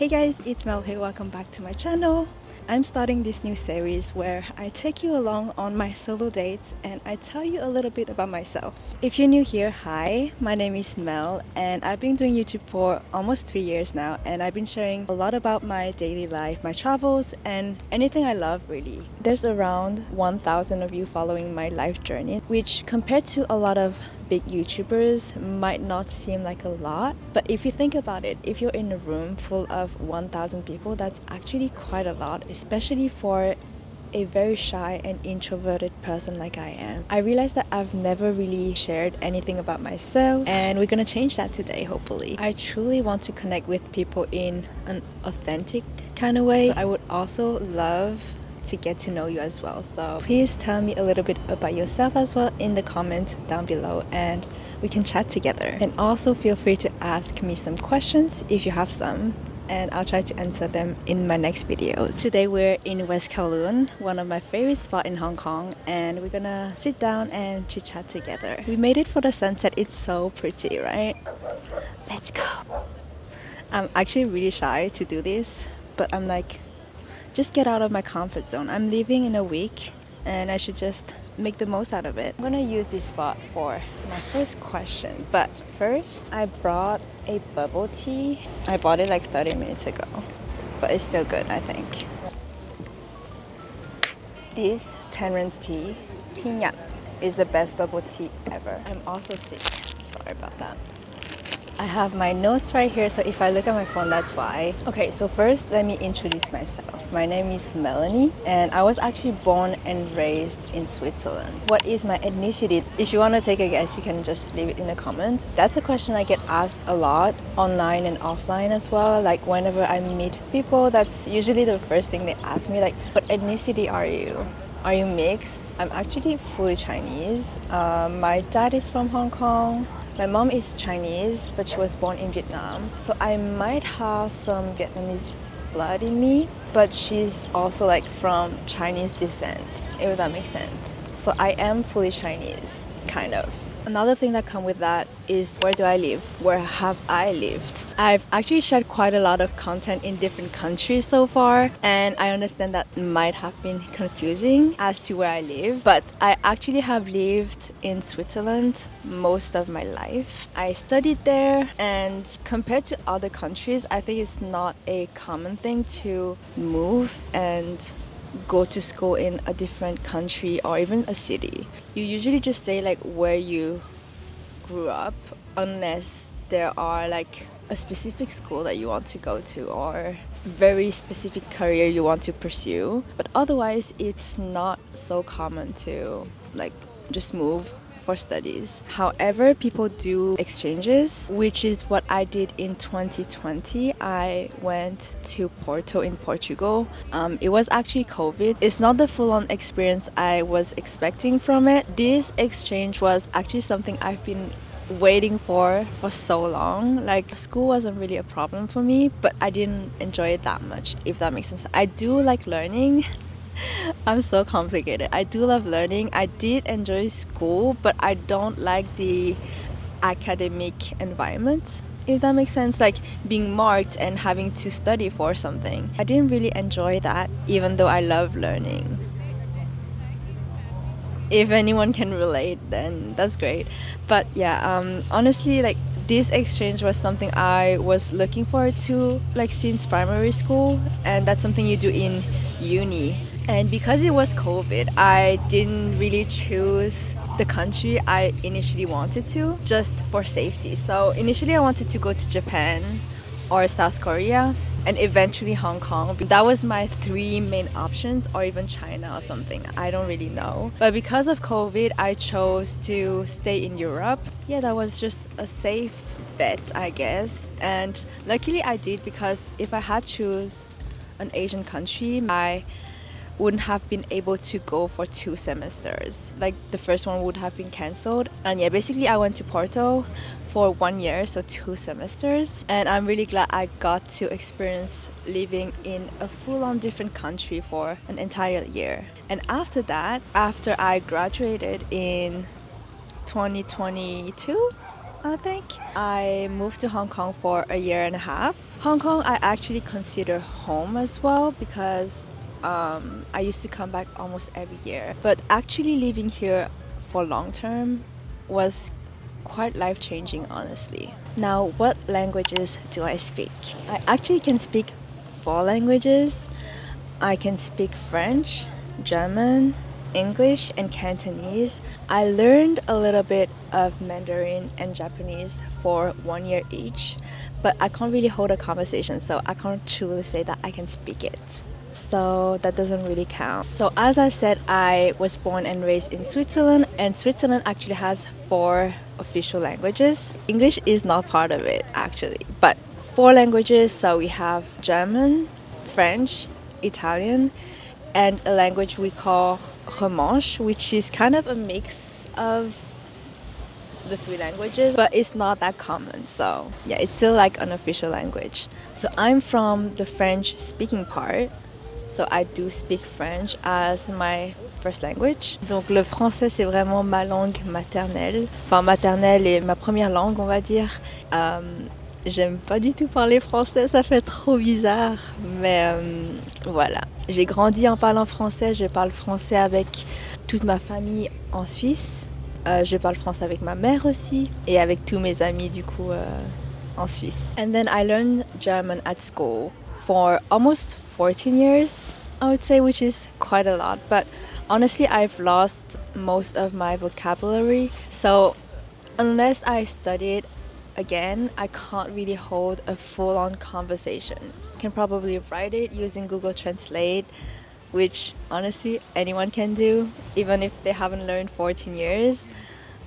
Hey guys, it's Mel here. Welcome back to my channel. I'm starting this new series where I take you along on my solo dates and I tell you a little bit about myself. If you're new here, hi, my name is Mel and I've been doing YouTube for almost 3 years now, and I've been sharing a lot about my daily life, my travels, and anything I love really. There's around 1,000 of you following my life journey, which compared to a lot of big YouTubers might not seem like a lot, but if you think about it, if you're in a room full of 1,000 people, that's actually quite a lot, especially for a very shy and introverted person like I am. I realized that I've never really shared anything about myself, and we're gonna change that today, hopefully. I truly want to connect with people in an authentic kind of way. So I would also love to get to know you as well. So please tell me a little bit about yourself as well in the comments down below and we can chat together. And also feel free to ask me some questions if you have some, and I'll try to answer them in my next videos. Today we're in West Kowloon, one of my favorite spots in Hong Kong, and we're gonna sit down and chit chat together. We made it for the sunset. It's so pretty, right? Let's go. I'm actually really shy to do this, but I'm like, just get out of my comfort zone. I'm leaving in a week and I should just make the most out of it. I'm gonna use this spot for my first question, but first I brought a bubble tea. I bought it like 30 minutes ago, but it's still good, I think. This 10 rands tea, Tinyan, is the best bubble tea ever. I'm also sick, sorry about that. I have my notes right here, so if I look at my phone, that's why. Okay, so first let me introduce myself. My name is Melanie and I was actually born and raised in Switzerland. What is my ethnicity? If you want to take a guess, you can just leave it in the comments. That's a question I get asked a lot online and offline as well. Like whenever I meet people, that's usually the first thing they ask me, like, what ethnicity are you? Are you mixed? I'm actually fully Chinese. My dad is from Hong Kong. My mom is Chinese, but she was born in Vietnam. So I might have some Vietnamese blood in me, but she's also like from Chinese descent, if that makes sense. So I am fully Chinese, kind of. Another thing that comes with that is, where do I live? Where have I lived? I've actually shared quite a lot of content in different countries so far, and I understand that might have been confusing as to where I live, but I actually have lived in Switzerland most of my life. I studied there, and compared to other countries, I think it's not a common thing to move and go to school in a different country or even a city. You usually just stay like where you grew up, unless there are like a specific school that you want to go to or very specific career you want to pursue. But otherwise, it's not so common to like just move for studies. However, people do exchanges, which is what I did in 2020. I went to Porto in Portugal. It was actually COVID. It's not the full-on experience I was expecting from it. This exchange was actually something I've been waiting for so long. Like, school wasn't really a problem for me, but I didn't enjoy it that much, if that makes sense. I do like learning. I'm so complicated. I do love learning. I did enjoy school, but I don't like the academic environment, if that makes sense. Like being marked and having to study for something. I didn't really enjoy that, even though I love learning. If anyone can relate, then that's great. But yeah, honestly, like this exchange was something I was looking forward to like since primary school, and that's something you do in uni. And because it was COVID, I didn't really choose the country I initially wanted to, just for safety. So initially I wanted to go to Japan or South Korea and eventually Hong Kong. That was my 3 main options, or even China or something. I don't really know. But because of COVID, I chose to stay in Europe. Yeah, that was just a safe bet, I guess. And luckily I did, because if I had choose an Asian country, I wouldn't have been able to go for 2 semesters. Like the first one would have been cancelled. And yeah, basically I went to Porto for 1 year, so 2 semesters. And I'm really glad I got to experience living in a full-on different country for an entire year. And after that, after I graduated in 2022, I think. I moved to Hong Kong for a year and a half. Hong Kong, I actually consider home as well because I used to come back almost every year. But actually living here for long term was quite life changing, honestly. Now, what languages do I speak? I actually can speak four languages. I can speak French, German, English, and Cantonese. I learned a little bit of Mandarin and Japanese for 1 year each, but I can't really hold a conversation, so I can't truly say that I can speak it. So that doesn't really count. So as I said, I was born and raised in Switzerland, and Switzerland actually has four official languages. English is not part of it actually, but four languages. So we have German, French, Italian, and a language we call Romanche, which is kind of a mix of the three languages, but it's not that common. So yeah, it's still like an official language. So I'm from the French speaking part. So I do speak French as my first language. Donc le français, c'est vraiment ma langue maternelle. Enfin, maternelle est ma première langue, on va dire. J'aime pas du tout parler français, ça fait trop bizarre. Mais voilà. J'ai grandi en parlant français. Je parle français avec toute ma famille en Suisse. Je parle français avec ma mère aussi. Et avec tous mes amis, du coup, en Suisse. And then I learned German at school for almost 14 years, I would say, which is quite a lot. But honestly, I've lost most of my vocabulary. So unless I study it again, I can't really hold a full-on conversation. Can probably write it using Google Translate, which honestly anyone can do, even if they haven't learned 14 years.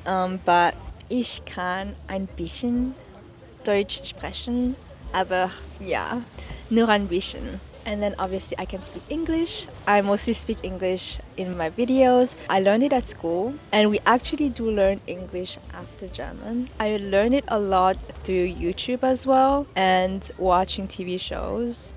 But ich kann ein bisschen Deutsch sprechen, aber ja, nur ein bisschen. And then obviously I can speak English. I mostly speak English in my videos. I learned it at school, and we actually do learn English after German. I learned it a lot through YouTube as well and watching TV shows.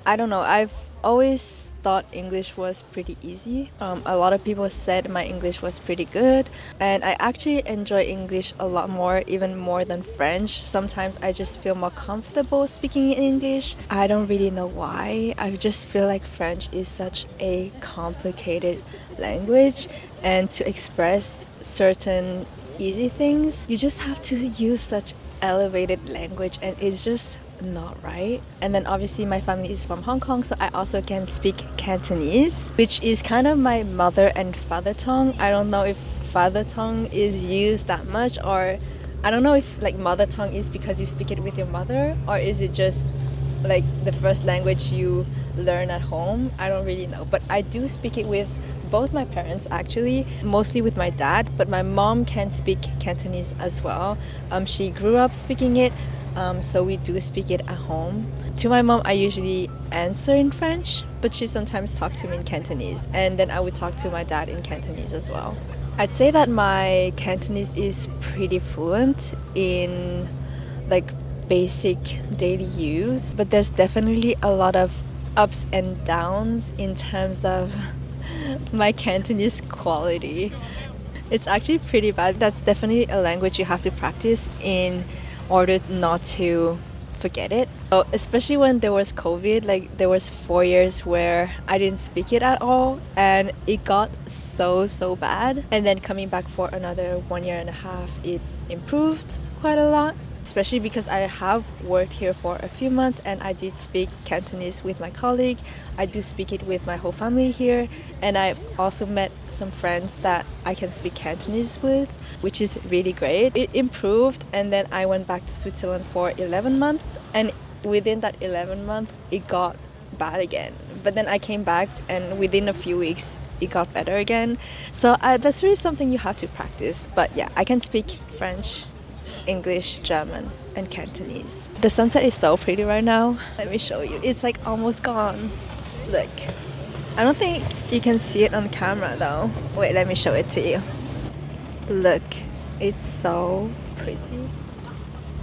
I don't know, I've always thought English was pretty easy. A lot of people said my English was pretty good, and I actually enjoy English a lot more, even more than French. Sometimes I just feel more comfortable speaking in English. I don't really know why. I just feel like French is such a complicated language, and to express certain easy things, you just have to use such elevated language, and it's just not right. And then obviously my family is from Hong Kong, so I also can speak Cantonese, which is kind of my mother and father tongue. I don't know if father tongue is used that much, or I don't know if like mother tongue is because you speak it with your mother, or is it just like the first language you learn at home. I don't really know, but I do speak it with both my parents actually, mostly with my dad, but my mom can speak Cantonese as well. She grew up speaking it, so we do speak it at home. To my mom, I usually answer in French, but she sometimes talks to me in Cantonese, and then I would talk to my dad in Cantonese as well. I'd say that my Cantonese is pretty fluent in like basic daily use, but there's definitely a lot of ups and downs in terms of my Cantonese quality. It's actually pretty bad. That's definitely a language you have to practice in order not to forget it. So especially when there was COVID, like there was 4 years where I didn't speak it at all, and it got so bad. And then coming back for another 1 year and a half, it improved quite a lot. Especially because I have worked here for a few months, and I did speak Cantonese with my colleague. I do speak it with my whole family here, and I've also met some friends that I can speak Cantonese with, which is really great. It improved, and then I went back to Switzerland for 11 months, and within that 11 month, it got bad again. But then I came back, and within a few weeks, it got better again. So that's really something you have to practice. But yeah, I can speak French, English, German, and Cantonese. The sunset is so pretty right now. Let me show you. It's like almost gone. Look. I don't think you can see it on camera though. Wait, let me show it to you. Look. It's so pretty.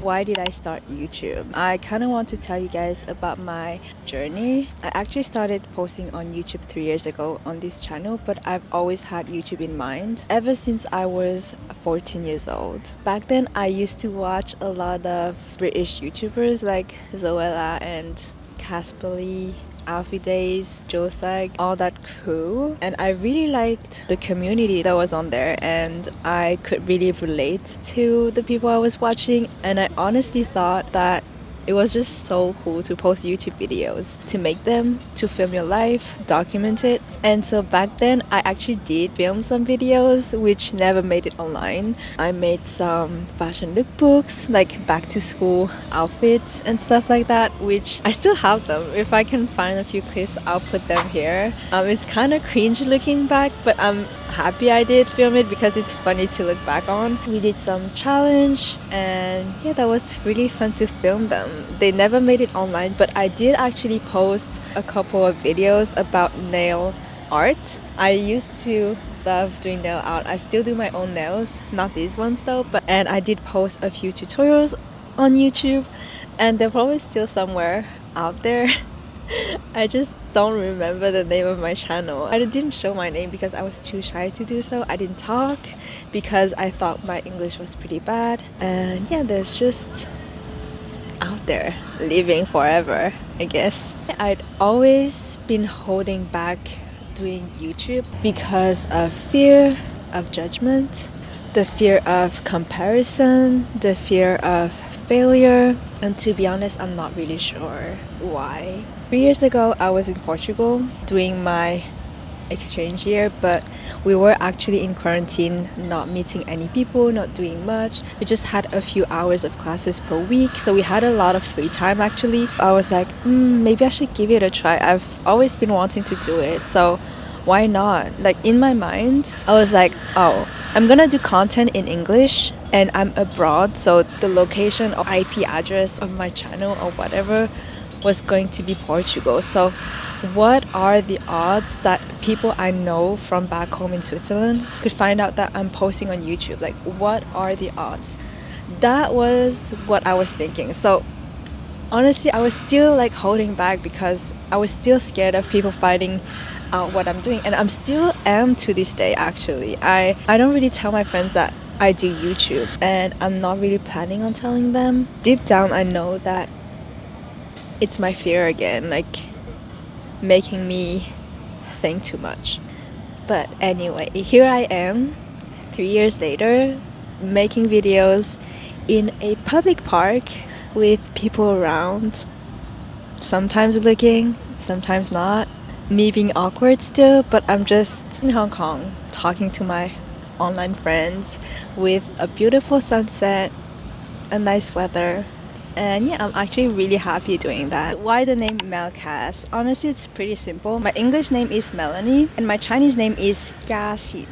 Why did I start YouTube? I kind of want to tell you guys about my journey. I actually started posting on YouTube 3 years ago on this channel, but I've always had YouTube in mind ever since I was 14 years old. Back then, I used to watch a lot of British YouTubers like Zoella and Casperly, Alfie Days, Josag, all that crew, and I really liked the community that was on there, and I could really relate to the people I was watching, and I honestly thought that it was just so cool to post YouTube videos, to make them, to film your life, document it. And so back then, I actually did film some videos which never made it online. I made some fashion lookbooks, like back to school outfits and stuff like that, which I still have them. If I can find a few clips, I'll put them here. It's kind of cringe looking back, but I'm happy I did film it because it's funny to look back on. We did some challenge, and yeah, that was really fun to film them. They never made it online, but I did actually post a couple of videos about nail art. I used to love doing nail art. I still do my own nails, not these ones though, and I did post a few tutorials on YouTube, and they're probably still somewhere out there. I just don't remember the name of my channel. I didn't show my name because I was too shy to do so. I didn't talk because I thought my English was pretty bad. And yeah, there's just out there living forever, I guess. I'd always been holding back doing YouTube because of fear of judgment, the fear of comparison, the fear of failure, and to be honest, I'm not really sure why. 3 years ago, I was in Portugal doing my exchange year, but we were actually in quarantine, not meeting any people, not doing much. We just had a few hours of classes per week, so we had a lot of free time actually. I was like, maybe I should give it a try. I've always been wanting to do it, so why not? Like in my mind, I was like, oh, I'm gonna do content in English and I'm abroad, so the location or IP address of my channel or whatever was going to be Portugal. So what are the odds that people I know from back home in Switzerland could find out that I'm posting on YouTube? Like, what are the odds? That was what I was thinking. So honestly, I was still like holding back because I was still scared of people finding out what I'm doing, and I'm still am to this day actually. I don't really tell my friends that I do YouTube, and I'm not really planning on telling them. Deep down, I know that it's my fear again, like making me think too much. But anyway, here I am 3 years later making videos in a public park with people around, sometimes looking, sometimes not. Me being awkward still, but I'm just in Hong Kong talking to my online friends with a beautiful sunset, a nice weather. And yeah, I'm actually really happy doing that. Why the name Mel Kas? Honestly, it's pretty simple. My English name is Melanie and my Chinese name is Gaxin.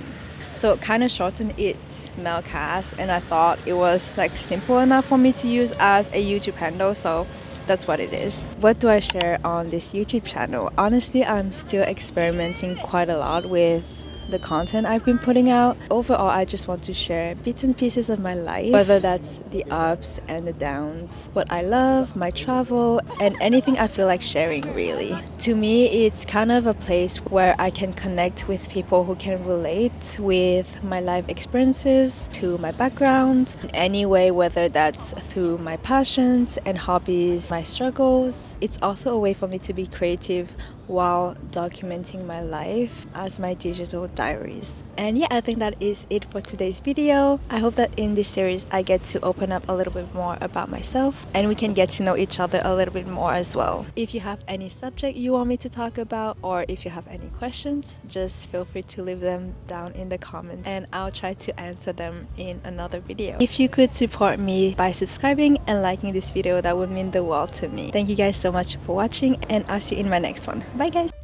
So kind of shortened it Mel Kas, and I thought it was like simple enough for me to use as a YouTube handle, so that's what it is. What do I share on this YouTube channel? Honestly, I'm still experimenting quite a lot with the content I've been putting out. Overall, I just want to share bits and pieces of my life, whether that's the ups and the downs, what I love, my travel, and anything I feel like sharing really. To me, it's kind of a place where I can connect with people who can relate with my life experiences to my background in any way, whether that's through my passions and hobbies, my struggles. It's also a way for me to be creative while documenting my life as my digital diaries. And yeah, I think that is it for today's video. I hope that in this series I get to open up a little bit more about myself and we can get to know each other a little bit more as well. If you have any subject you want me to talk about, or if you have any questions, just feel free to leave them down in the comments and I'll try to answer them in another video. If you could support me by subscribing and liking this video, that would mean the world to me. Thank you guys so much for watching, and I'll see you in my next one. Bye guys!